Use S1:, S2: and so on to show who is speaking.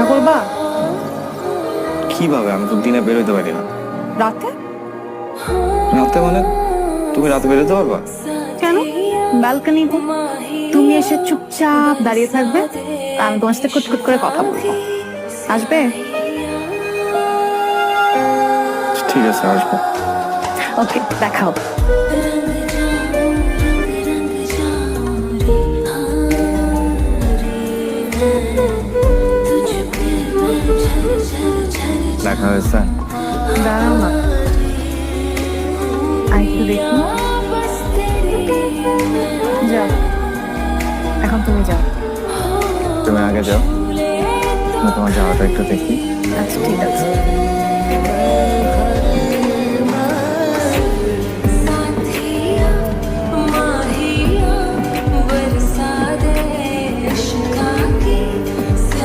S1: দেখা করবা?
S2: কিভাবে? আমি তো দিনে বেরোতে পারি না।
S1: রাতে?
S2: রাতে মানে? তুমি রাতে বেরোতে পারবা?
S1: কেন? ব্যালকনিতে তুমি এসে চুপচাপ দাঁড়িয়ে থাকবে, আর আমি তোমার সাথে কুটকুট করে কথা বলবো। আসবে?
S2: ঠিক আছে, আসবো।
S1: ওকে, দেখা হবে।
S2: দেখা হয়েছে?
S1: দাঁড়াও না, আর একটু দেখি। যাও, এখন তুমি যাও।
S2: তুমি আগে যাও, আমি তোমার যাওয়াটা একটু দেখি।
S1: আচ্ছা, ঠিক আছে।